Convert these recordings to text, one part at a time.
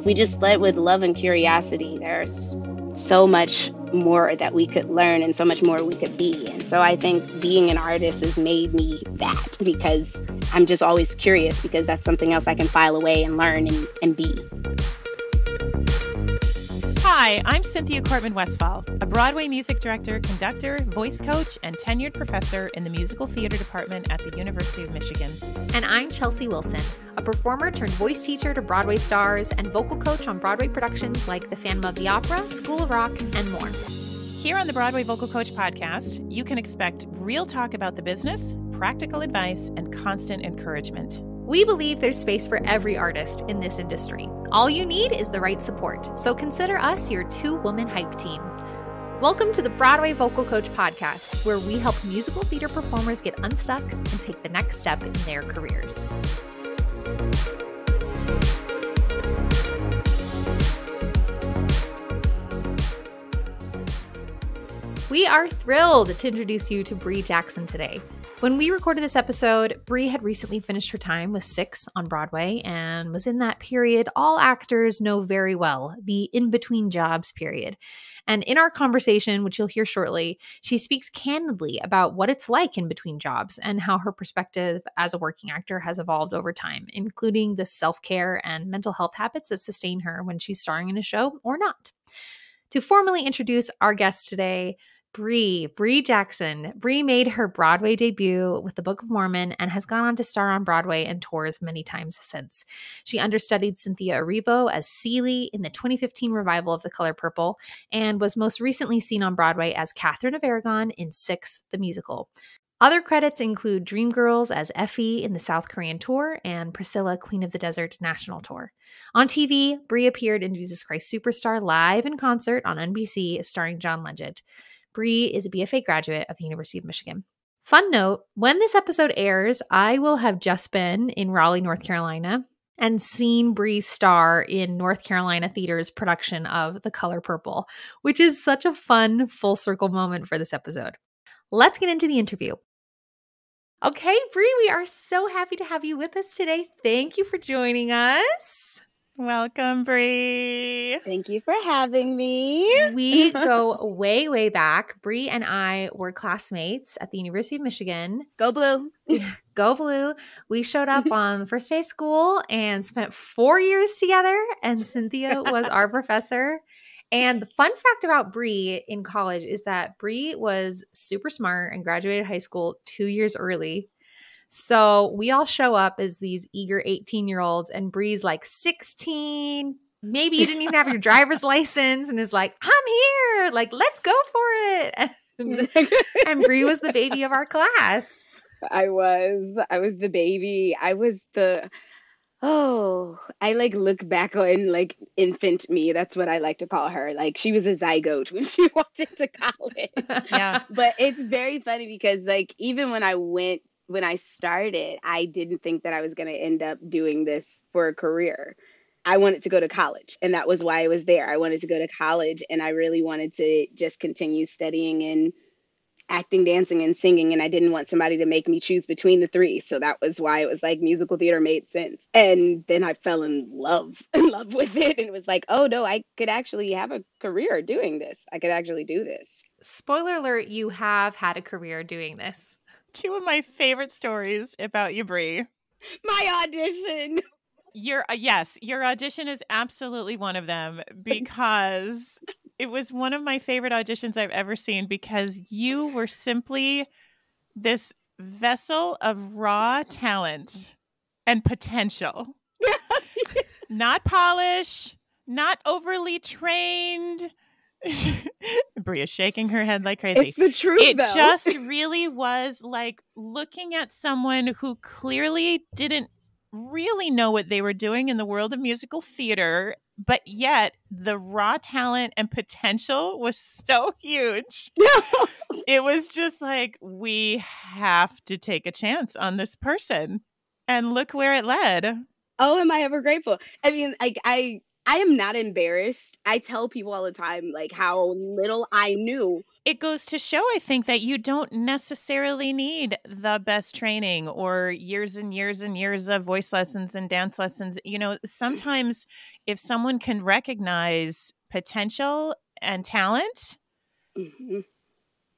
we just led with love and curiosity, there's so much more that we could learn and so much more we could be. And so I think being an artist has made me that, because I'm just always curious, because that's something else I can file away and learn and be. Hi, I'm Cynthia Cortman-Westphal, a Broadway music director, conductor, voice coach, and tenured professor in the musical theater department at the University of Michigan. And I'm Chelsea Wilson, a performer turned voice teacher to Broadway stars and vocal coach on Broadway productions like The Phantom of the Opera, School of Rock, and more. Here on the Broadway Vocal Coach podcast, you can expect real talk about the business, practical advice, and constant encouragement. We believe there's space for every artist in this industry. All you need is the right support. So consider us your two-woman hype team. Welcome to the Broadway Vocal Coach podcast, where we help musical theater performers get unstuck and take the next step in their careers. We are thrilled to introduce you to Bree Jackson today. When we recorded this episode, Bree had recently finished her time with Six on Broadway and was in that period all actors know very well, the in-between jobs period. And in our conversation, which you'll hear shortly, she speaks candidly about what it's like in between jobs and how her perspective as a working actor has evolved over time, including the self-care and mental health habits that sustain her when she's starring in a show or not. To formally introduce our guest today, Bree Jackson. Bree made her Broadway debut with The Book of Mormon and has gone on to star on Broadway and tours many times since. She understudied Cynthia Erivo as Celie in the 2015 revival of The Color Purple and was most recently seen on Broadway as Catherine of Aragon in Six, the musical. Other credits include Dreamgirls as Effie in the South Korean tour and Priscilla, Queen of the Desert national tour. On TV, Bree appeared in Jesus Christ Superstar live in concert on NBC starring John Legend. Bree is a BFA graduate of the University of Michigan. Fun note, when this episode airs, I will have just been in Raleigh, North Carolina, and seen Bree star in North Carolina Theater's production of The Color Purple, which is such a fun full circle moment for this episode. Let's get into the interview. Okay, Bree, we are so happy to have you with us today. Thank you for joining us. Welcome, Bree. Thank you for having me. We go way, way back. Bree and I were classmates at the University of Michigan. Go Blue. Go Blue. We showed up on the first day of school and spent 4 years together, and Cynthia was our professor. And the fun fact about Bree in college is that Bree was super smart and graduated high school 2 years early. So we all show up as these eager 18-year-olds, and Bree's like 16. Maybe you didn't even have your driver's license and is like, I'm here. Like, let's go for it. And Bree was the baby of our class. I was the baby. I look back on like infant me. That's what I like to call her. Like, she was a zygote when she walked into college. Yeah. But it's very funny because like, even when I started, I didn't think that I was going to end up doing this for a career. I wanted to go to college, and that was why I was there. I wanted to go to college, and I really wanted to just continue studying in acting, dancing, and singing, and I didn't want somebody to make me choose between the three. So that was why it was like musical theater made sense. And then I fell in love with it, and it was like, oh no, I could actually have a career doing this. I could actually do this. Spoiler alert, you have had a career doing this. Two of my favorite stories about you, Bree. My audition. Your audition is absolutely one of them, because it was one of my favorite auditions I've ever seen, because you were simply this vessel of raw talent and potential. Not polish, not overly trained. Bria shaking her head like crazy. It's the truth, It though. just really was like looking at someone who clearly didn't really know what they were doing in the world of musical theater, but yet the raw talent and potential was so huge. It was just like, we have to take a chance on this person. And look where it led. Oh, am I ever grateful? I mean, I am not embarrassed. I tell people all the time, like, how little I knew it goes to show, I think, that you don't necessarily need the best training or years and years and years of voice lessons and dance lessons. Sometimes if someone can recognize potential and talent, Hmm.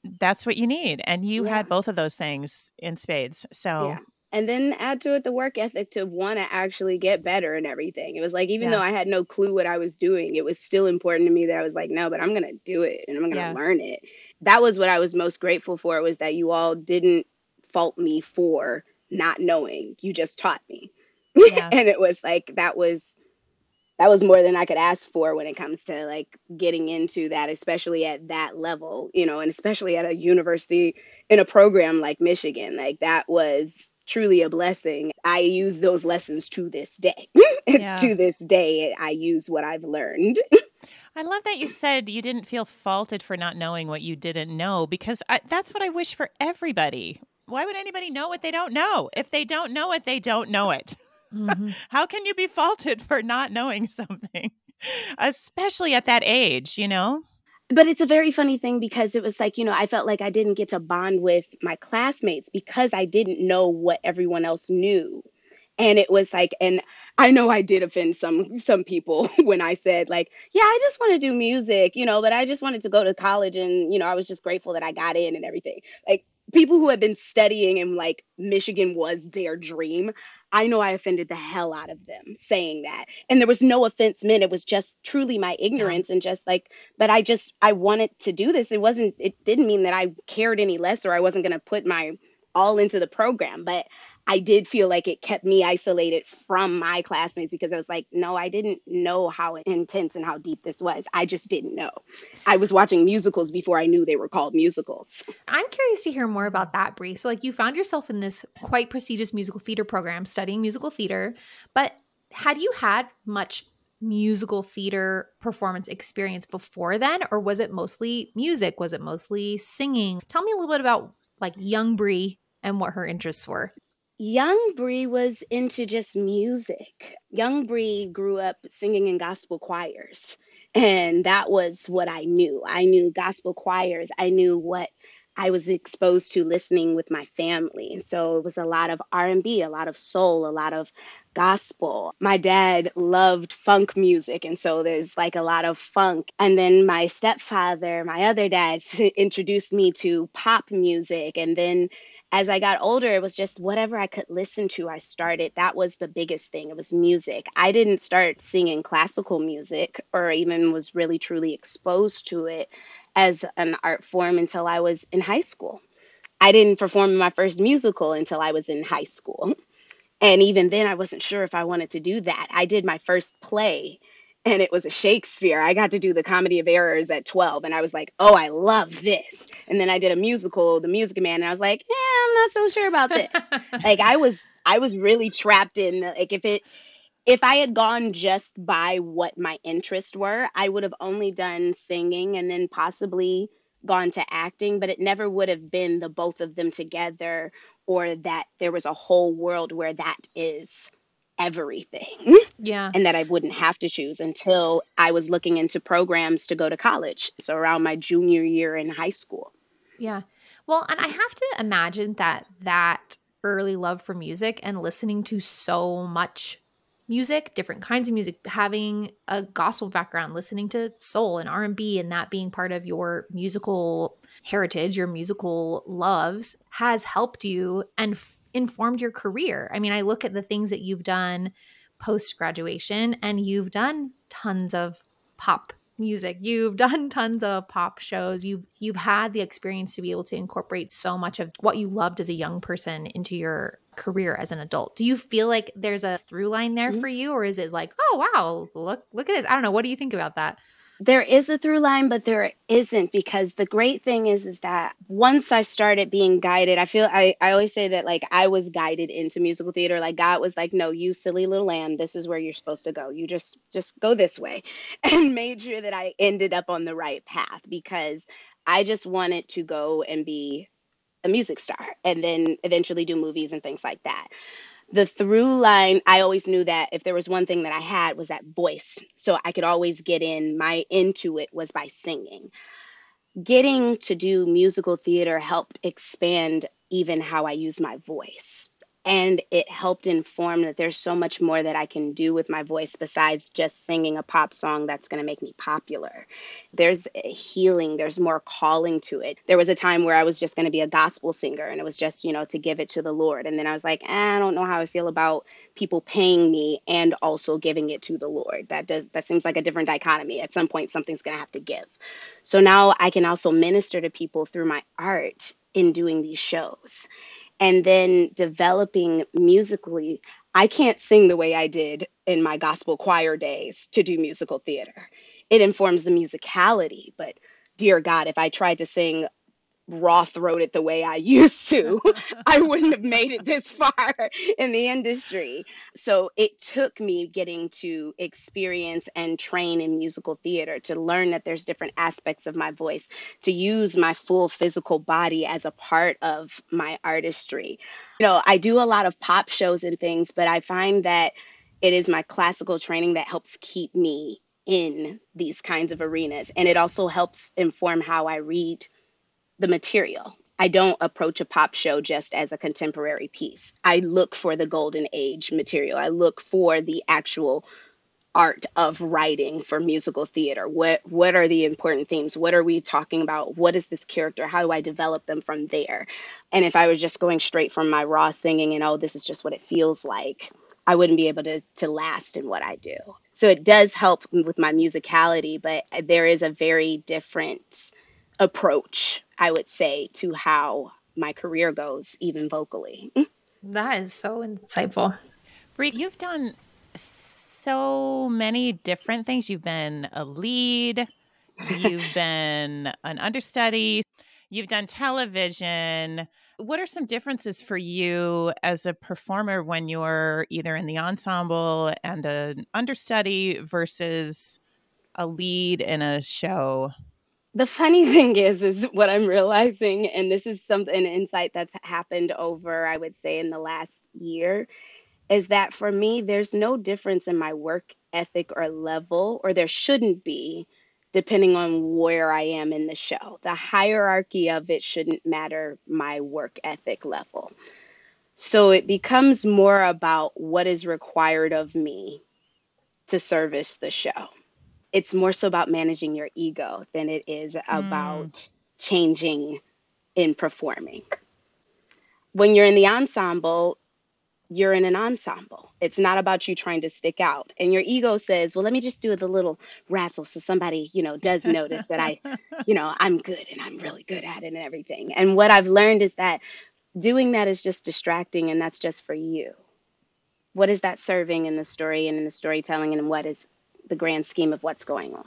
that's what you need. And you Yeah. had both of those things in spades. Yeah. So, And then add to it the work ethic to want to actually get better and everything. It was like, even though yeah. I had no clue what I was doing, it was still important to me that I was like, no, but I'm going to do it and I'm going to Yeah. learn it. That was what I was most grateful for, was that you all didn't fault me for not knowing. You just taught me. Yeah. And it was like, that was more than I could ask for when it comes to like getting into that, especially at that level, and especially at a university in a program like Michigan. Like, that was truly a blessing. I use those lessons to this day. It's Yeah. to this day I use what I've learned. I love that you said you didn't feel faulted for not knowing what you didn't know, because that's what I wish for everybody. Why would anybody know what they don't know? If they don't know it, they don't know it. Mm-hmm. How can you be faulted for not knowing something, especially at that age, But it's a very funny thing, because it was like, I felt like I didn't get to bond with my classmates because I didn't know what everyone else knew. And it was like, and I know I did offend some people when I said like, yeah, I just want to do music, but I just wanted to go to college, and I was just grateful that I got in and everything. Like, people who had been studying and like Michigan was their dream. I know I offended the hell out of them saying that. And there was no offense meant. It was just truly my Yeah. ignorance, and just like, but I wanted to do this. It didn't mean that I cared any less, or I wasn't going to put my all into the program. But I did feel like it kept me isolated from my classmates, because I was like, no, I didn't know how intense and how deep this was. I just didn't know. I was watching musicals before I knew they were called musicals. I'm curious to hear more about that, Bree. So, like, you found yourself in this quite prestigious musical theater program studying musical theater, but had you had much musical theater performance experience before then, or was it mostly music? Was it mostly singing? Tell me a little bit about like young Bree and what her interests were. Young Bree was into just music. Young Bree grew up singing in gospel choirs, and that was what I knew. I knew gospel choirs. I knew what I was exposed to listening with my family. And so it was a lot of R&B, a lot of soul, a lot of gospel. My dad loved funk music, and so there's like a lot of funk. And then my stepfather, my other dad, introduced me to pop music. And then as I got older, it was just whatever I could listen to, I started. That was the biggest thing. It was music. I didn't start singing classical music or even was really truly exposed to it as an art form until I was in high school. I didn't perform in my first musical until I was in high school. And even then, I wasn't sure if I wanted to do that. I did my first play, and it was a Shakespeare. I got to do the Comedy of Errors at 12, and I was like, oh, I love this. And then I did a musical, The Music Man, and I was like, I'm not so sure about this. Like, I was really trapped in, like, if I had gone just by what my interests were, I would have only done singing and then possibly gone to acting, but it never would have been the both of them together, or that there was a whole world where that is everything, Yeah. and that I wouldn't have to choose until I was looking into programs to go to college. So around my junior year in high school. Yeah. Well, and I have to imagine that early love for music and listening to so much music, different kinds of music, having a gospel background, listening to soul and R&B, and that being part of your musical heritage, your musical loves, has helped you and informed your career. I mean, I look at the things that you've done post-graduation, and you've done tons of pop music. You've done tons of pop shows. You've had the experience to be able to incorporate so much of what you loved as a young person into your career as an adult. Do you feel like there's a through line there for you, or is it like, oh wow, look at this? I don't know. What do you think about that? There is a through line, but there isn't, because the great thing is that once I started being guided, I always say that like I was guided into musical theater. Like God was like, no, you silly little lamb, this is where you're supposed to go. You just go this way, and made sure that I ended up on the right path, because I just wanted to go and be a music star and then eventually do movies and things like that. The through line, I always knew that if there was one thing that I had, was that voice. So I could always get in. My into it was by singing. getting to do musical theater helped expand even how I use my voice. And it helped inform that there's so much more that I can do with my voice besides just singing a pop song that's going to make me popular. There's a healing, there's more calling to it. There was a time where I was just going to be a gospel singer and it was just, to give it to the Lord. And then I was like, I don't know how I feel about people paying me and also giving it to the Lord. That seems like a different dichotomy. At some point, something's going to have to give. So now I can also minister to people through my art in doing these shows. And then developing musically, I can't sing the way I did in my gospel choir days to do musical theater. It informs the musicality, but dear God, if I tried to sing raw throated the way I used to, I wouldn't have made it this far in the industry. So it took me getting to experience and train in musical theater to learn that there's different aspects of my voice, to use my full physical body as a part of my artistry. I do a lot of pop shows and things, but I find that it is my classical training that helps keep me in these kinds of arenas. And it also helps inform how I read the material. I don't approach a pop show just as a contemporary piece. I look for the golden age material. I look for the actual art of writing for musical theater. What are the important themes? What are we talking about? What is this character? How do I develop them from there? And if I was just going straight from my raw singing and, this is just what it feels like, I wouldn't be able to last in what I do. So it does help with my musicality, but there is a very different approach, I would say, to how my career goes, even vocally. That is so insightful. Brie, you've done so many different things. You've been a lead, you've been an understudy, you've done television. What are some differences for you as a performer when you're either in the ensemble and an understudy versus a lead in a show? The funny thing is what I'm realizing, and this is an insight that's happened over, I would say, in the last year, is that for me, there's no difference in my work ethic or level, or there shouldn't be, depending on where I am in the show. The hierarchy of it shouldn't matter my work ethic level. So it becomes more about what is required of me to service the show. It's more so about managing your ego than it is about changing in performing. When you're in the ensemble, you're in an ensemble. It's not about you trying to stick out. And your ego says, well, let me just do the little razzle so somebody, does notice that I'm good and I'm really good at it and everything. And what I've learned is that doing that is just distracting, and that's just for you. What is that serving in the story and in the storytelling, and what is the grand scheme of what's going on?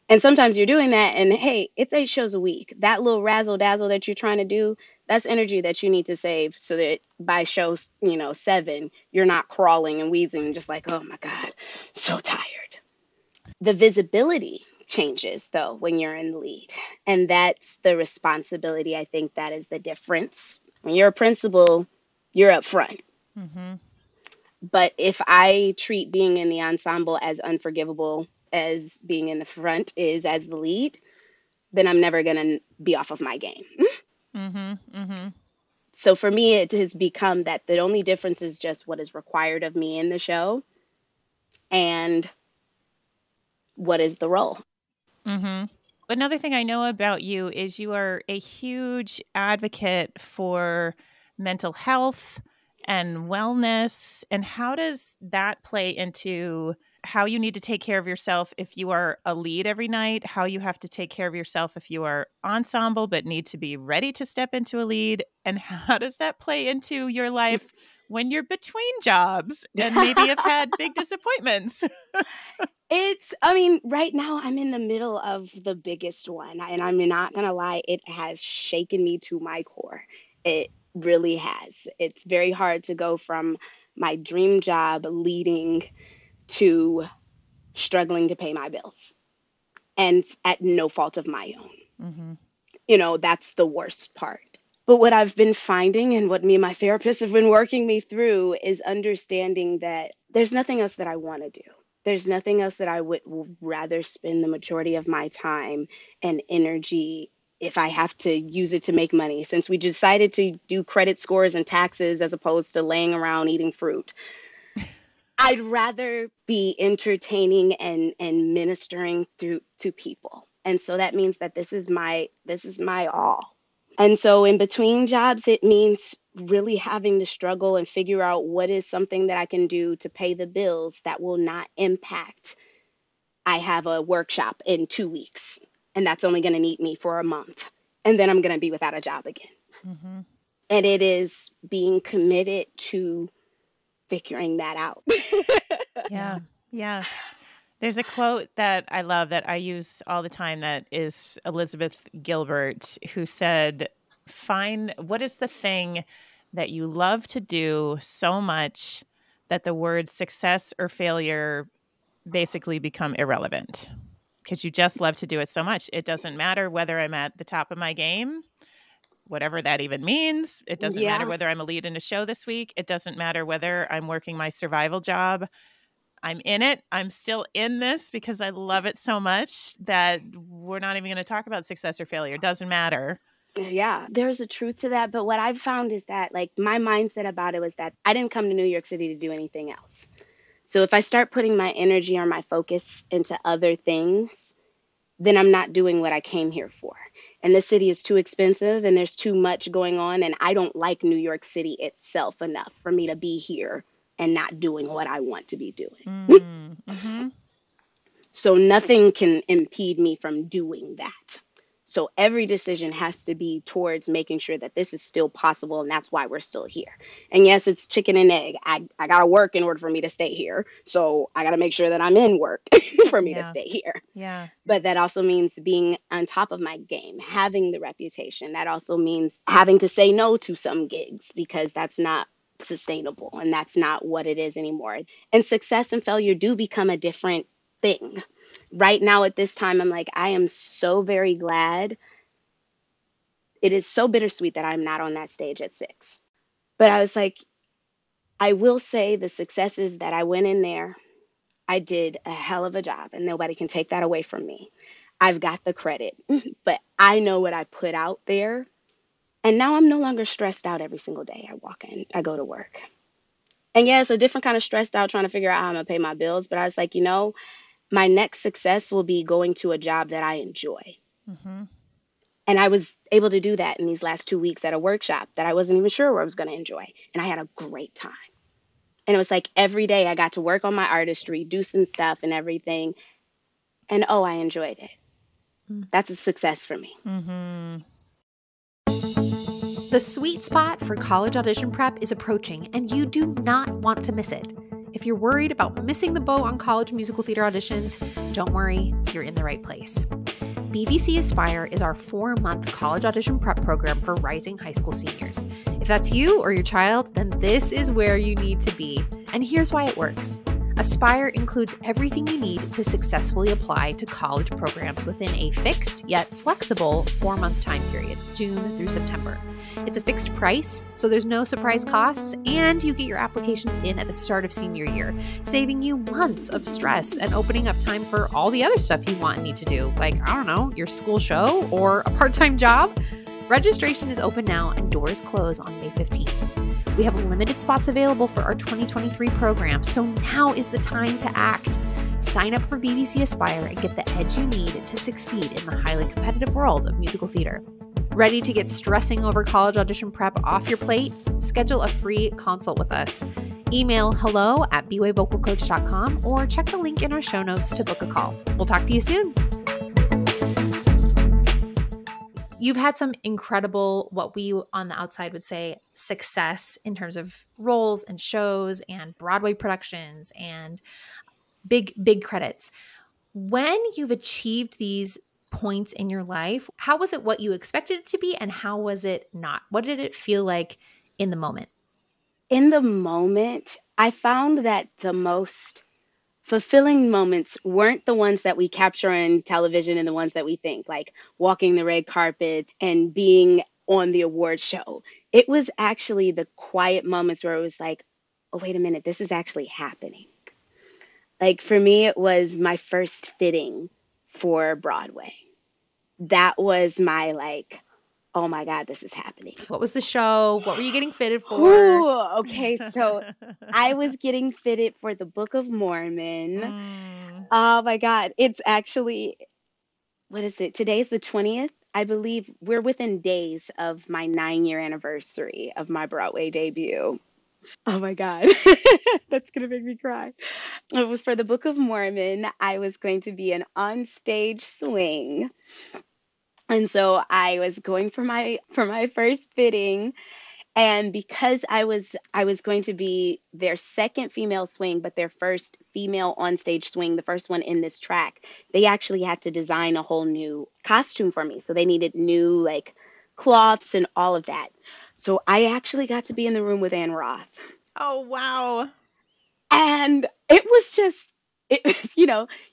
And sometimes you're doing that, and hey, it's 8 shows a week. That little razzle dazzle that you're trying to do, that's energy that you need to save so that by show 7, you're not crawling and wheezing and just like, oh my God, so tired. The visibility changes though when you're in the lead, and that's the responsibility. I think that is the difference. When you're a principal, you're up front. Mm-hmm. But if I treat being in the ensemble as unforgivable as being in the front is as the lead, then I'm never going to be off of my game. Mm-hmm. Mm-hmm. So for me, it has become that the only difference is just what is required of me in the show and what is the role. Mm-hmm. Another thing I know about you is you are a huge advocate for mental health and wellness. And how does that play into how you need to take care of yourself if you are a lead every night, how you have to take care of yourself if you are ensemble but need to be ready to step into a lead? And how does that play into your life when you're between jobs and maybe have had big disappointments? Right now I'm in the middle of the biggest one, and I'm not going to lie, it has shaken me to my core. It really has. It's very hard to go from my dream job leading to struggling to pay my bills, and at no fault of my own. Mm-hmm. That's the worst part. But what I've been finding, and what me and my therapist have been working me through, is understanding that there's nothing else that I want to do. There's nothing else that I would rather spend the majority of my time and energy if I have to use it to make money. Since we decided to do credit scores and taxes as opposed to laying around eating fruit, I'd rather be entertaining and ministering through to people. And so that means that this is my all. And so in between jobs, it means really having to struggle and figure out what is something that I can do to pay the bills that will not impact. I have a workshop in 2 weeks, and that's only going to need me for a month. And then I'm going to be without a job again. Mm-hmm. And it is being committed to figuring that out. Yeah. Yeah. There's a quote that I love that I use all the time that is Elizabeth Gilbert, who said, find what is the thing that you love to do so much that the words success or failure basically become irrelevant because you just love to do it so much. It doesn't matter whether I'm at the top of my game, whatever that even means. It doesn't matter Yeah. whether I'm a lead in a show this week. It doesn't matter whether I'm working my survival job. I'm in it. I'm still in this because I love it so much that we're not even going to talk about success or failure. It doesn't matter. Yeah, there's a truth to that. But what I've found is that, like, my mindset about it was that I didn't come to New York City to do anything else. So if I start putting my energy or my focus into other things, then I'm not doing what I came here for. And the city is too expensive and there's too much going on. And I don't like New York City itself enough for me to be here and not doing what I want to be doing. Mm-hmm. So nothing can impede me from doing that. So every decision has to be towards making sure that this is still possible, and that's why we're still here. And yes, it's chicken and egg. I got to work in order for me to stay here. So I got to make sure that I'm in work for me to stay here. Yeah. But that also means being on top of my game, having the reputation. That also means having to say no to some gigs because that's not sustainable and that's not what it is anymore. And success and failure do become a different thing. Right now at this time, I'm like, I am so very glad. It is so bittersweet that I'm not on that stage at 6. But I was like, I will say the success is that I went in there. I did a hell of a job and nobody can take that away from me. I've got the credit, but I know what I put out there. And now I'm no longer stressed out every single day. I walk in, I go to work. And yeah, it's a different kind of stressed out trying to figure out how I'm going to pay my bills. But I was like, my next success will be going to a job that I enjoy. Mm-hmm. And I was able to do that in these last 2 weeks at a workshop that I wasn't even sure I was going to enjoy. And I had a great time. And it was like every day I got to work on my artistry, do some stuff and everything. And I enjoyed it. That's a success for me. Mm-hmm. The sweet spot for college audition prep is approaching, and you do not want to miss it. If you're worried about missing the boat on college musical theater auditions, don't worry, you're in the right place. BVC Aspire is our 4-month college audition prep program for rising high school seniors. If that's you or your child, then this is where you need to be. And here's why it works. Aspire includes everything you need to successfully apply to college programs within a fixed yet flexible 4-month time period, June through September. It's a fixed price, so there's no surprise costs, and you get your applications in at the start of senior year, saving you months of stress and opening up time for all the other stuff you want and need to do, like, I don't know, your school show or a part-time job. Registration is open now and doors close on May 15th. We have limited spots available for our 2023 program, so now is the time to act. Sign up for BBC Aspire and get the edge you need to succeed in the highly competitive world of musical theater. Ready to get stressing over college audition prep off your plate? Schedule a free consult with us. Email hello@bwayvocalcoach.com or check the link in our show notes to book a call. We'll talk to you soon. You've had some incredible, what we on the outside would say, success in terms of roles and shows and Broadway productions and big credits. When you've achieved these points in your life, how was it what you expected it to be and how was it not? What did it feel like in the moment? In the moment, I found that the most fulfilling moments weren't the ones that we capture on television and the ones that we think, like walking the red carpet and being on the award show. It was actually the quiet moments where it was like, oh, wait a minute, this is actually happening. Like for me, it was my first fitting for Broadway. That was my like, oh my God, this is happening. What was the show? What were you getting fitted for? Ooh, okay, so I was getting fitted for the Book of Mormon. Oh my God. It's actually, what is it? Today's the 20th. I believe we're within days of my 9-year anniversary of my Broadway debut. Oh my God. That's going to make me cry. It was for the Book of Mormon. I was going to be an onstage swing. And so I was going for my first fitting. And because I was going to be their second female swing, but their first female onstage swing, the first one in this track, they actually had to design a whole new costume for me. So they needed new like cloths and all of that. So I actually got to be in the room with Anne Roth. Oh, wow. And it was just, it was,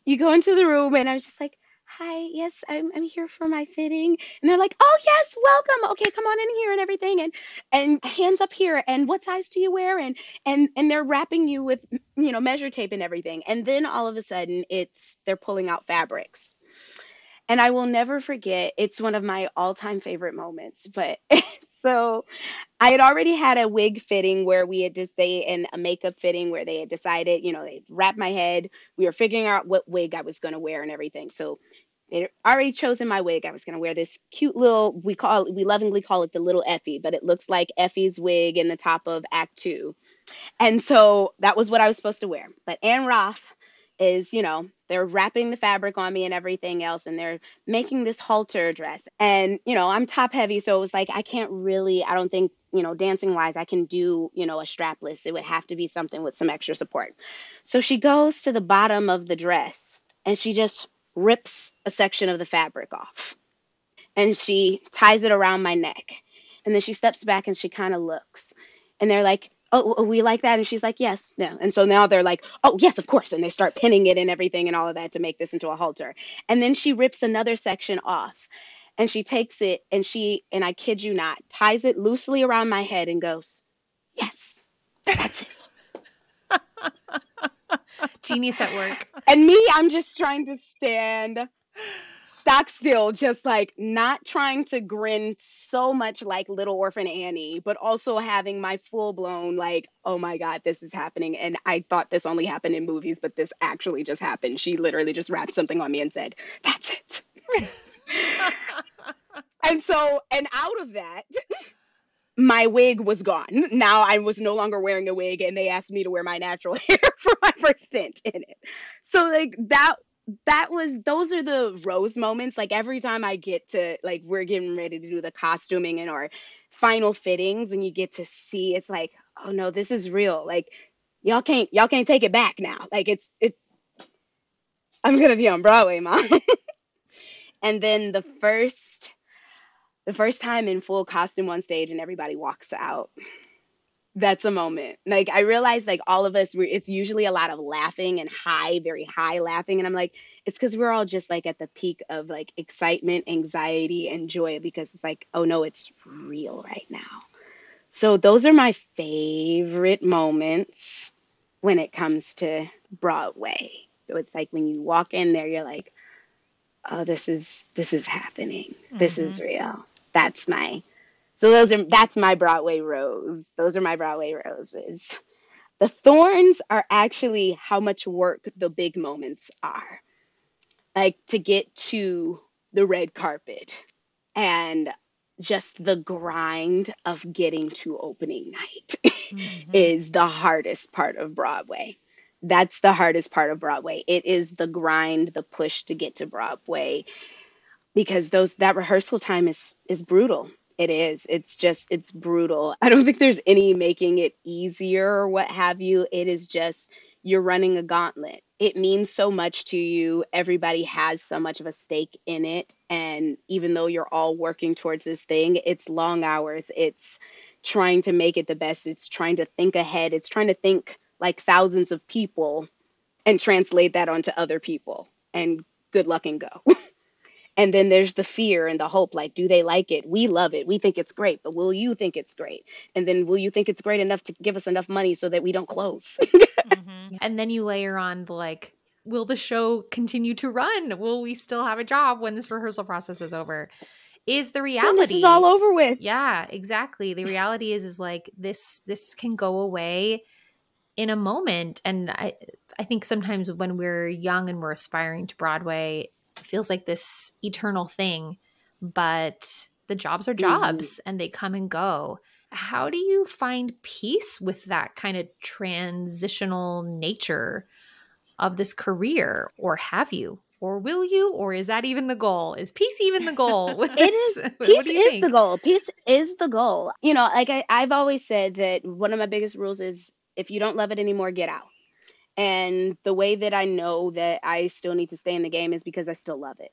you go into the room and I was just like, hi, yes, I'm here for my fitting. And they're like, oh, yes, welcome. Okay, come on in here and everything. And hands up here. And what size do you wear? And they're wrapping you with, measure tape and everything. And then all of a sudden they're pulling out fabrics. And I will never forget, it's one of my all-time favorite moments. But so I had already had a wig fitting where we had just, and a makeup fitting where they had decided, they wrapped my head. We were figuring out what wig I was going to wear and everything. So they already chosen my wig. I was going to wear this cute little, we lovingly call it the little Effie, but it looks like Effie's wig in the top of Act 2. And so that was what I was supposed to wear. But Anne Roth is, they're wrapping the fabric on me and everything else, and they're making this halter dress. And, I'm top heavy, so it was like, I don't think, dancing wise, I can do, a strapless. It would have to be something with some extra support. So she goes to the bottom of the dress and she just rips a section of the fabric off and she ties it around my neck. And then she steps back and she kind of looks and they're like, oh, we like that. And she's like, yes, no. And so now they're like, oh, yes, of course. And they start pinning it and everything and all of that to make this into a halter. And then she rips another section off and she takes it and I kid you not, ties it loosely around my head and goes, yes, that's it. Genius at work. And me, I'm just trying to stand stock still, just like not trying to grin so much like Little Orphan Annie, but also having my full blown like, oh my God, this is happening. And I thought this only happened in movies, but this actually just happened. She literally just wrapped something on me and said, that's it. And out of that, my wig was gone. Now I was no longer wearing a wig and they asked me to wear my natural hair for my first stint in it. So like those are the rose moments. Like every time I get to, like, we're getting ready to do the costuming and our final fittings, when you get to see, it's like, oh no, this is real. Like y'all can't take it back now. Like I'm going to be on Broadway, Mom. And then the first time in full costume on stage and everybody walks out. That's a moment. Like I realized like all of us, it's usually a lot of laughing and very high laughing. And I'm like, it's because we're all just like at the peak of like excitement, anxiety, and joy because it's like, oh no, it's real right now. So those are my favorite moments when it comes to Broadway. So it's like when you walk in there, you're like, oh, this is happening. Mm-hmm. This is real. That's my Broadway rose. Those are my Broadway roses. The thorns are actually how much work the big moments are. Like to get to the red carpet and just the grind of getting to opening night is the hardest part of Broadway. That's the hardest part of Broadway. It is the grind, the push to get to Broadway, because that rehearsal time is brutal. It is. It's brutal. I don't think there's any making it easier or what have you. It is just, you're running a gauntlet. It means so much to you. Everybody has so much of a stake in it. And even though you're all working towards this thing, it's long hours. It's trying to make it the best. It's trying to think ahead. It's trying to think like thousands of people and translate that onto other people. And good luck and go. And then there's the fear and the hope, like, do they like it? We love it. We think it's great, but will you think it's great? And then will you think it's great enough to give us enough money so that we don't close? Mm-hmm. And then you layer on the like, will the show continue to run? Will we still have a job when this rehearsal process is over? Is the reality. When this is all over with. Yeah, exactly. The reality is like this can go away in a moment. And I think sometimes when we're young and we're aspiring to Broadway, it feels like this eternal thing, but the jobs are jobs and they come and go. How do you find peace with that kind of transitional nature of this career? Or have you? Or will you? Or is that even the goal? Is peace even the goal? It is. Peace is the goal. Peace is the goal. You know, like I've always said that one of my biggest rules is if you don't love it anymore, get out. And the way that I know that I still need to stay in the game is because I still love it.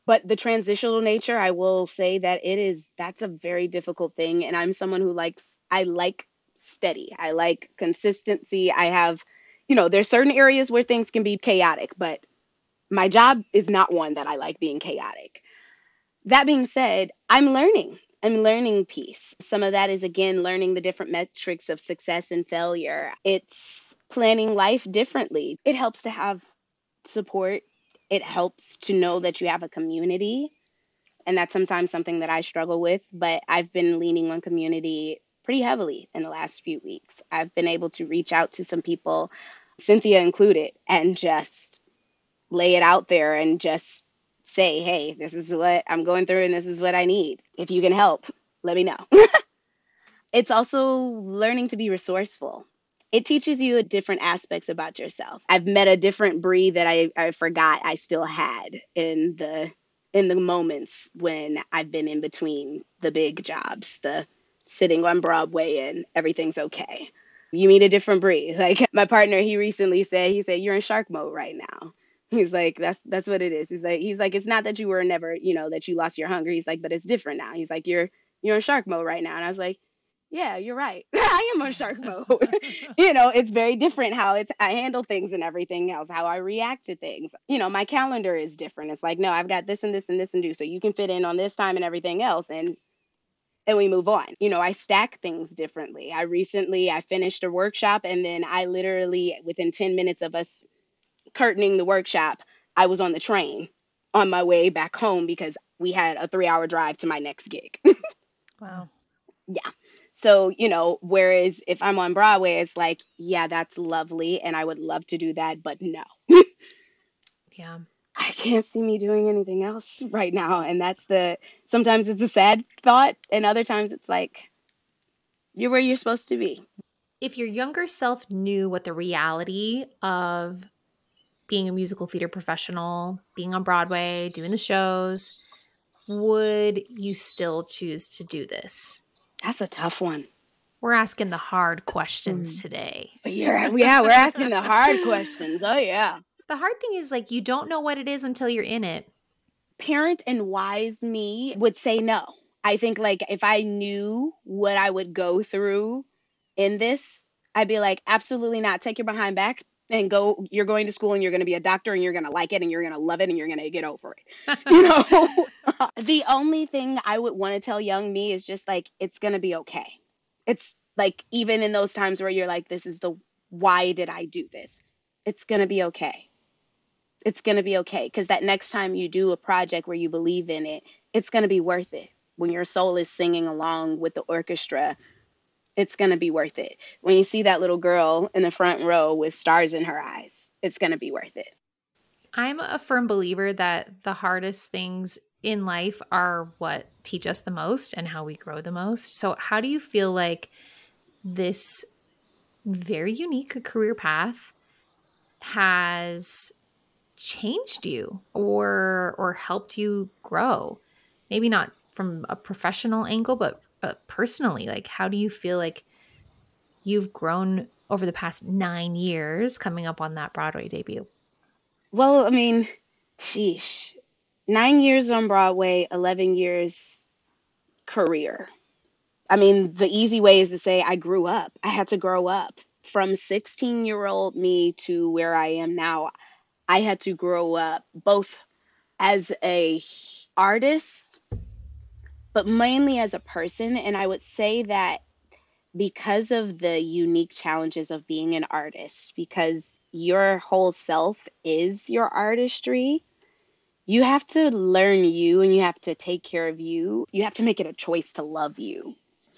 But the transitional nature, I will say that that's a very difficult thing. And I'm someone who I like steady. I like consistency. I have, there's certain areas where things can be chaotic, but my job is not one that I like being chaotic. That being said, I'm learning peace. Some of that is, again, learning the different metrics of success and failure. It's planning life differently. It helps to have support. It helps to know that you have a community. And that's sometimes something that I struggle with, but I've been leaning on community pretty heavily in the last few weeks. I've been able to reach out to some people, Cynthia included, and just lay it out there and just say, hey, this is what I'm going through and this is what I need. If you can help, let me know. It's also learning to be resourceful. It teaches you different aspects about yourself. I've met a different Bree that I forgot I still had in the moments when I've been in between the big jobs, the sitting on Broadway and everything's okay. You meet a different Bree. Like my partner, he recently said, you're in shark mode right now. He's like, that's what it is. He's like, it's not that you were never, that you lost your hunger. He's like, but it's different now. He's like, you're in shark mode right now. And I was like, yeah, you're right. I am on shark mode. It's very different how I handle things and everything else, how I react to things. My calendar is different. It's like, no, I've got this and this and this and do. So you can fit in on this time and everything else. And we move on. I stack things differently. I finished a workshop and then I literally, within 10 minutes of us curtaining the workshop, I was on the train on my way back home because we had a 3-hour drive to my next gig. Wow. Yeah. So, whereas if I'm on Broadway, it's like, yeah, that's lovely. And I would love to do that, but no. Yeah. I can't see me doing anything else right now. And sometimes it's a sad thought. And other times it's like, you're where you're supposed to be. If your younger self knew what the reality of being a musical theater professional, being on Broadway, doing the shows, would you still choose to do this? That's a tough one. We're asking the hard questions today. Yeah, we're asking the hard questions. Oh, yeah. The hard thing is you don't know what it is until you're in it. Parent and wise me would say no. I think if I knew what I would go through in this, I'd be like, absolutely not. Take your behind back and go. You're going to school and you're going to be a doctor and you're going to like it and you're going to love it and you're going to get over it. The only thing I would want to tell young me is just it's going to be okay. It's even in those times where you're like, this is why did I do this? It's going to be okay. It's going to be okay. Because that next time you do a project where you believe in it, it's going to be worth it. When your soul is singing along with the orchestra, it's going to be worth it. When you see that little girl in the front row with stars in her eyes, it's going to be worth it. I'm a firm believer that the hardest things in life are what teach us the most and how we grow the most. So how do you feel like this very unique career path has changed you or helped you grow? Maybe not from a professional angle, but personally, how do you feel like you've grown over the past 9 years coming up on that Broadway debut? Well, I mean, sheesh. 9 years on Broadway, 11 years career. I mean, the easy way is to say I grew up. I had to grow up. From 16-year-old me to where I am now, I had to grow up both as a artist, but mainly as a person. And I would say that because of the unique challenges of being an artist, because your whole self is your artistry, you have to learn you and you have to take care of you. You have to make it a choice to love you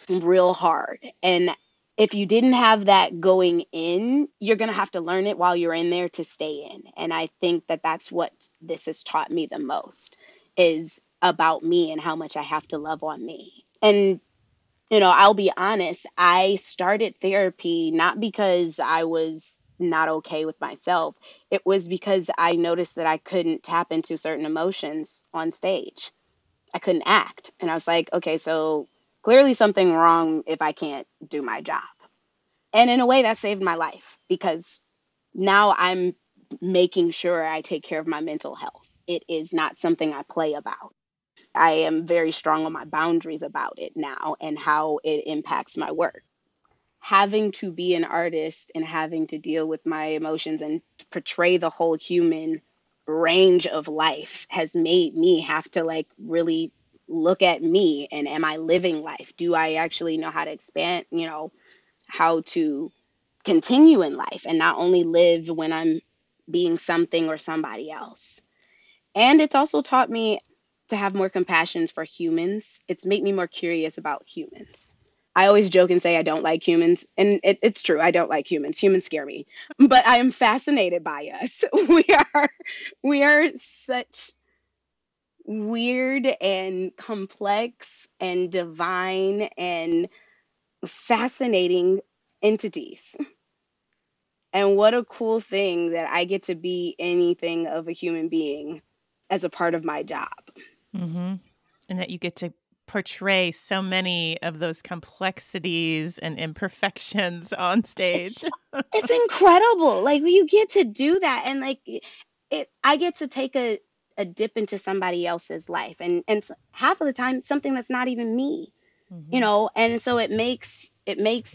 real hard. And if you didn't have that going in, you're going to have to learn it while you're in there to stay in. And I think that that's what this has taught me the most, is about me and how much I have to love on me. And I'll be honest, I started therapy not because I was not okay with myself. It was because I noticed that I couldn't tap into certain emotions on stage. I couldn't act. And I was like, okay, so clearly something wrong if I can't do my job. And in a way that saved my life, because now I'm making sure I take care of my mental health. It is not something I play about. I am very strong on my boundaries about it now and how it impacts my work. Having to be an artist and having to deal with my emotions and portray the whole human range of life has made me have to like really look at me and am I living life? Do I actually know how to expand, how to continue in life and not only live when I'm being something or somebody else? And it's also taught me to have more compassion for humans. It's made me more curious about humans. I always joke and say I don't like humans, and it's true. I don't like humans. Humans scare me, but I am fascinated by us. We are such weird and complex and divine and fascinating entities. And what a cool thing that I get to be anything of a human being as a part of my job. Mm-hmm. And that you get to portray so many of those complexities and imperfections on stage. It's incredible. Like you get to do that, and like I get to take a dip into somebody else's life, and half of the time something that's not even me. And so it makes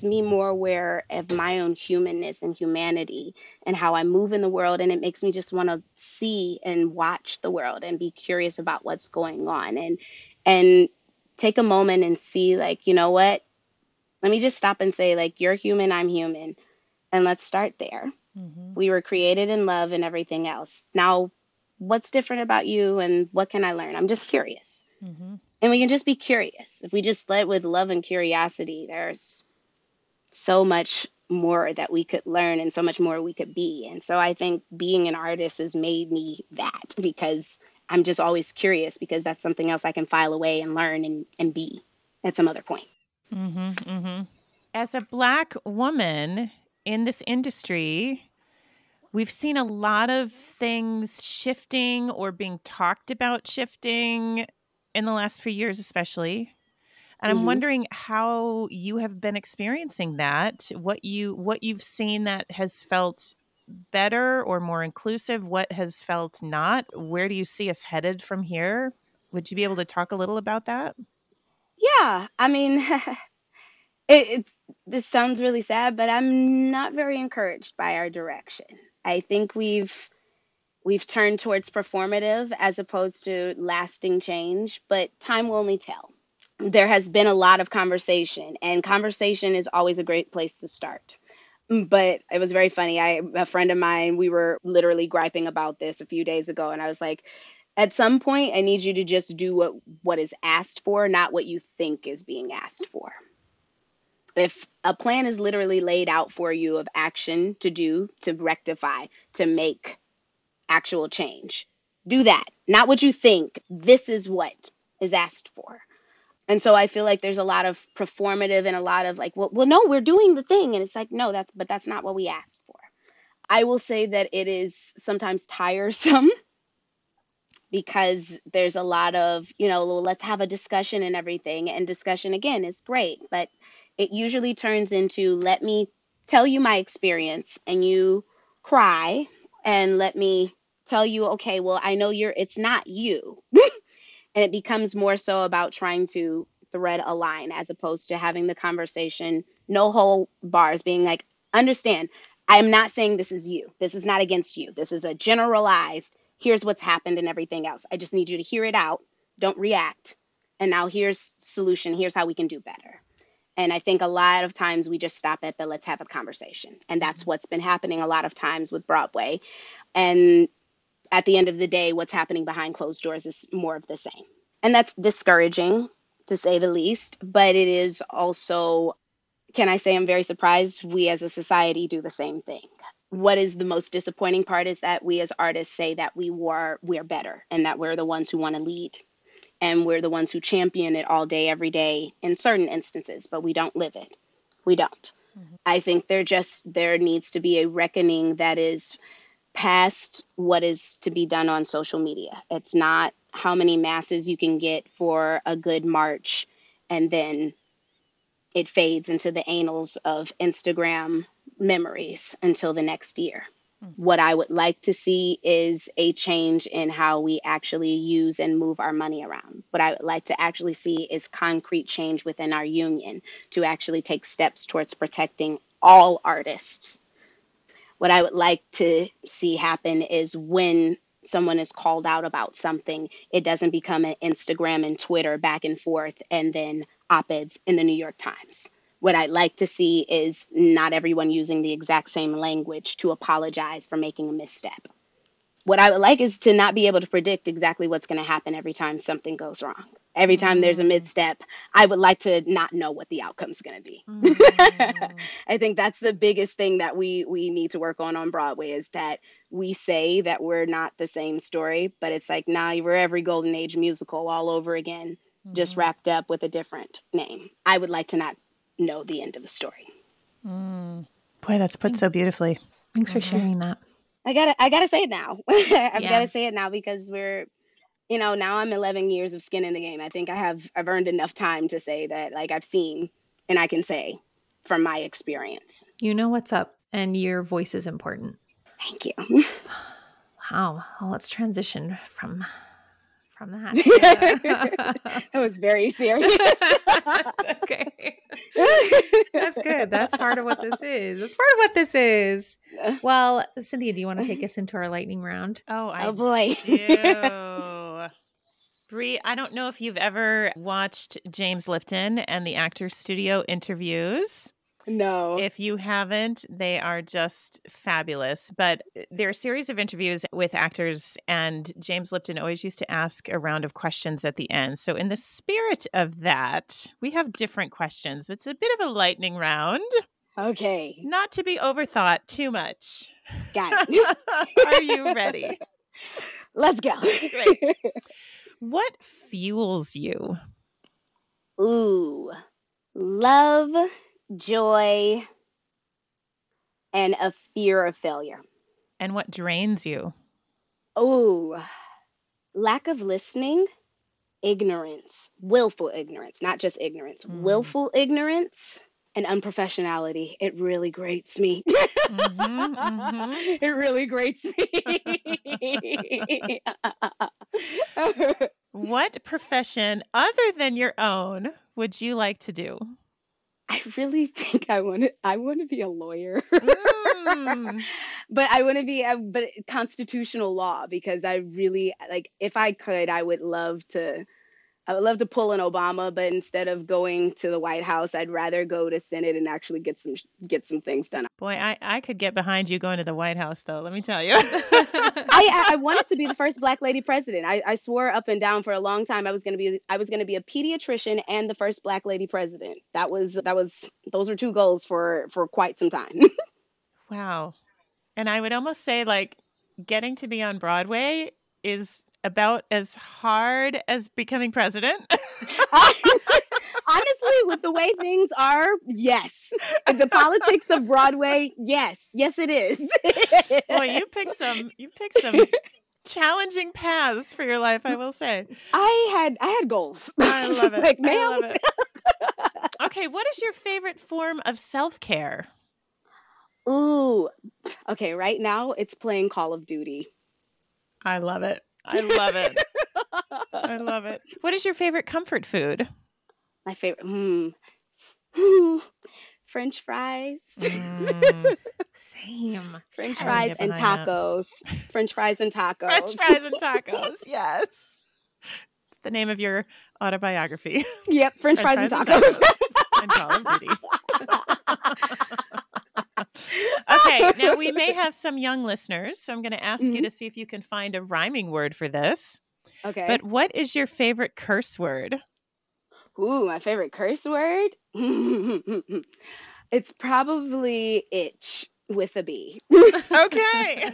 me more aware of my own humanness and humanity and how I move in the world, and it makes me just want to see and watch the world and be curious about what's going on, and take a moment and see, like, you know what, let me just stop and say, like, you're human, I'm human, and let's start there. We were created in love and everything else. Now, what's different about you and what can I learn? I'm just curious. And we can just be curious. If we just led with love and curiosity, there's so much more that we could learn and so much more we could be. And so I think being an artist has made me that, because I'm just always curious, because that's something else I can file away and learn and be at some other point. As a Black woman in this industry, we've seen a lot of things shifting or being talked about shifting in the last few years, especially. And I'm wondering how you have been experiencing that, what you've seen that has felt better or more inclusive, what has felt not. Where do you see us headed from here? Would you be able to talk a little about that? Yeah, I mean, it's this sounds really sad, but I'm not very encouraged by our direction. I think we've turned towards performative as opposed to lasting change, but time will only tell. There has been a lot of conversation, and conversation is always a great place to start. But it was very funny. A friend of mine, we were literally griping about this a few days ago, and I was like, at some point, I need you to just do what is asked for, not what you think is being asked for. If a plan is literally laid out for you of action to do, to rectify, to make actual change, do that. Not what you think. This is what is asked for. And so I feel like there's a lot of performative and a lot of like, well, no, we're doing the thing. And it's like, no, that's not what we asked for. I will say that it is sometimes tiresome, because there's a lot of, well, let's have a discussion and everything. And discussion, again, is great, but it usually turns into, let me tell you my experience and you cry, and let me tell you, okay, well, I know it's not you. And it becomes more so about trying to thread a line as opposed to having the conversation, no whole bars, being like, understand, I am not saying this is you. This is not against you. This is a generalized, here's what's happened and everything else. I just need you to hear it out. Don't react. And now here's solution. Here's how we can do better. And I think a lot of times we just stop at the let's have a conversation. And that's what's been happening a lot of times with Broadway. And at the end of the day, what's happening behind closed doors is more of the same. And that's discouraging, to say the least. But it is also, can I say I'm very surprised we as a society do the same thing. What is the most disappointing part is that we as artists say that we're better and that we're the ones who want to lead. And we're the ones who champion it all day, every day in certain instances, but we don't live it. We don't. Mm-hmm. I think there needs to be a reckoning that is past what is to be done on social media. It's not how many masses you can get for a good march and then it fades into the annals of Instagram memories until the next year. What I would like to see is a change in how we actually use and move our money around. What I would like to actually see is concrete change within our union to actually take steps towards protecting all artists. What I would like to see happen is when someone is called out about something, it doesn't become an Instagram and Twitter back and forth and then op-eds in the New York Times. What I'd like to see is not everyone using the exact same language to apologize for making a misstep. What I would like is to not be able to predict exactly what's going to happen every time something goes wrong. Every time there's a misstep, I would like to not know what the outcome's going to be. I think that's the biggest thing that we need to work on Broadway is that we say that we're not the same story, but it's like, nah, we're every Golden Age musical all over again, just wrapped up with a different name. I would like to not know the end of the story. Boy, that's put so beautifully. Thanks for sharing that. I gotta say it now. Gotta say it now because we're, now I'm 11 years of skin in the game. I think I've earned enough time to say that, like, I've seen and I can say from my experience. You know what's up, and your voice is important. Thank you. Wow. Well, let's transition from that. That was very serious. Okay. That's good. That's part of what this is. Well, Cynthia, do you want to take us into our lightning round? Oh boy. do. Bree, I don't know if you've ever watched James Lipton and the Actors Studio interviews. No. If you haven't, they are just fabulous. But there are a series of interviews with actors, and James Lipton always used to ask a round of questions at the end. So in the spirit of that, we have different questions. It's a bit of a lightning round. Okay. Not to be overthought too much. Got it. Are you ready? Let's go. Great. What fuels you? Ooh, love, joy, and a fear of failure. And what drains you? Oh, lack of listening, ignorance, willful ignorance, not just ignorance, willful ignorance, and unprofessionality. It really grates me. It really grates me. What profession other than your own would you like to do? I really think I want to be a lawyer. But I want to be but constitutional law, because I really, like, if I could, I would love to pull an Obama, but instead of going to the White House, I'd rather go to Senate and actually get some things done. Boy, I could get behind you going to the White House, though. Let me tell you. I wanted to be the first Black lady president. I swore up and down for a long time I was going to be a pediatrician and the first Black lady president. Those were two goals for quite some time. Wow. And I would almost say, like, getting to be on Broadway is about as hard as becoming president. Honestly, with the way things are, yes. The politics of Broadway, yes. Yes, it is. Boy, you picked some challenging paths for your life, I will say. I had goals. I love it. Like, ma'am. I love it. Okay, what is your favorite form of self-care? Ooh. Okay, right now it's playing Call of Duty. I love it. I love it. I love it. What is your favorite comfort food? My favorite, French fries. Same. French fries and tacos. French fries and tacos. French fries and tacos. Yes. It's the name of your autobiography. Yep. French fries and tacos. and Call of Duty. Okay, now we may have some young listeners, so I'm going to ask you to see if you can find a rhyming word for this. Okay. But what is your favorite curse word? Ooh, my favorite curse word? It's probably itch with a B. Okay.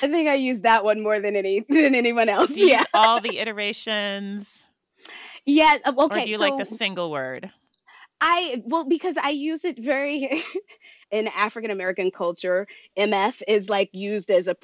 I think I use that one more than anyone else. Do you Yeah. use all the iterations? Yeah. Okay. Or do you like the single word? Because I use it very in African American culture. MF is like used as a,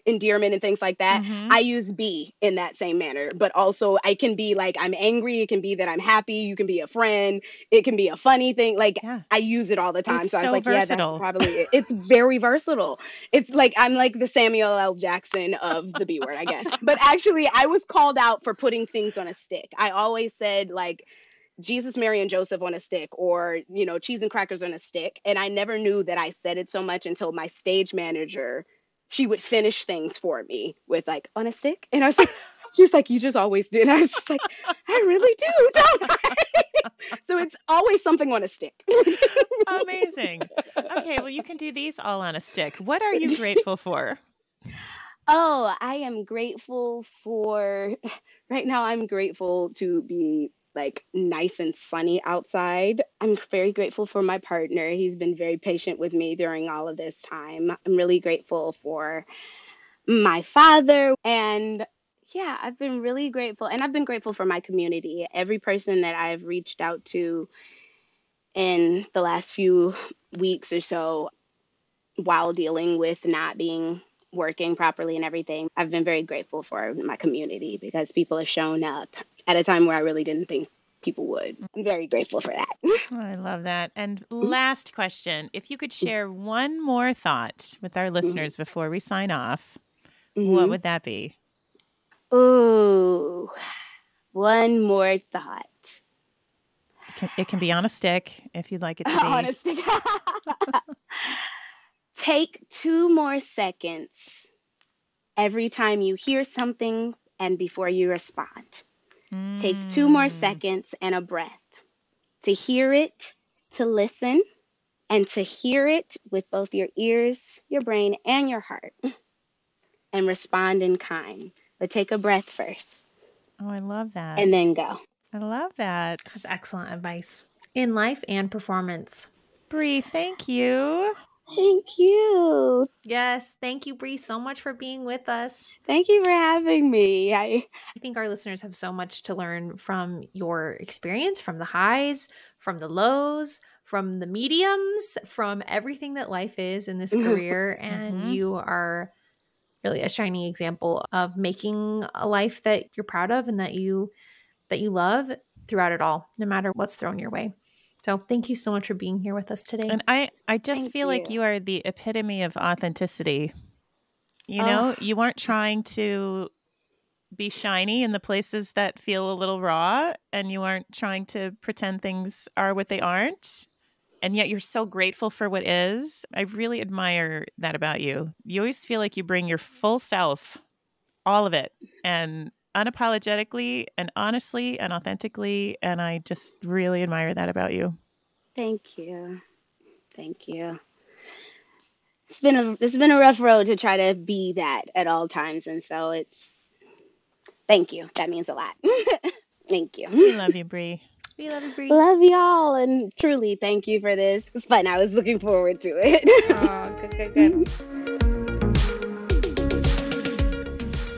endearment and things like that. I use B in that same manner, but also I can be like, I'm angry. It can be that I'm happy. You can be a friend. It can be a funny thing. Like I use it all the time. It's so I was so like, versatile. yeah, that's probably it. It's very versatile. It's like, I'm like the Samuel L. Jackson of the B word, I guess. But actually I was called out for putting things on a stick. I always said like, Jesus, Mary, and Joseph on a stick, or, cheese and crackers on a stick. And I never knew that I said it so much until my stage manager, she would finish things for me with like, on a stick. And I was like, she's like, you just always do. And I was just like, I really do, don't I? So it's always something on a stick. Amazing. Okay, well, you can do these all on a stick. What are you grateful for? Oh, I am grateful for, right now I'm grateful to be like nice and sunny outside. I'm very grateful for my partner. He's been very patient with me during all of this time. I'm really grateful for my father. And yeah, I've been really grateful. And I've been grateful for my community. Every person that I've reached out to in the last few weeks or so while dealing with not being working properly and everything, I've been very grateful for my community because people have shown up at a time where I really didn't think people would. I'm very grateful for that. Oh, I love that. And last question, if you could share one more thought with our listeners before we sign off, what would that be? Ooh, one more thought. It can be on a stick if you'd like it to be. On a stick. Take 2 more seconds every time you hear something and before you respond. Take 2 more seconds and a breath to hear it, to listen, and to hear it with both your ears, your brain, and your heart. And respond in kind. But take a breath first. Oh, I love that. And then go. I love that. That's excellent advice in life and performance. Bree, thank you. Thank you. Yes. Thank you, Bree, so much for being with us. Thank you for having me. I think our listeners have so much to learn from your experience, from the highs, from the lows, from the mediums, from everything that life is in this career. And you are really a shining example of making a life that you're proud of and that you love throughout it all, no matter what's thrown your way. So thank you so much for being here with us today. And I just feel like you are the epitome of authenticity. You know, you weren't trying to be shiny in the places that feel a little raw, and you aren't trying to pretend things are what they aren't. And yet you're so grateful for what is. I really admire that about you. You always feel like you bring your full self, all of it, and unapologetically and honestly and authentically. And I just really admire that about you. Thank you. Thank you. It's been a rough road to try to be that at all times. And so thank you. That means a lot. Thank you. We love you, Bree. We love you, Bree. Love y'all. And truly, thank you for this. It's fun. I was looking forward to it. Oh, good.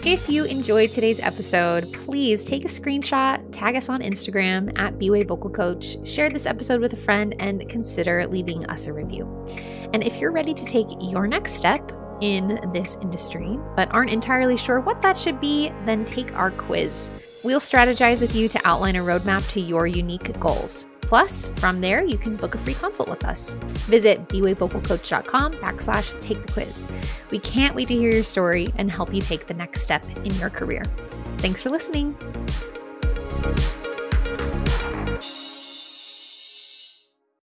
If you enjoyed today's episode, please take a screenshot, tag us on Instagram at B-Way Vocal Coach, share this episode with a friend, and consider leaving us a review. And if you're ready to take your next step in this industry, but aren't entirely sure what that should be, then take our quiz. We'll strategize with you to outline a roadmap to your unique goals. Plus, from there, you can book a free consult with us. Visit bwayvocalcoach.com/take the quiz. We can't wait to hear your story and help you take the next step in your career. Thanks for listening.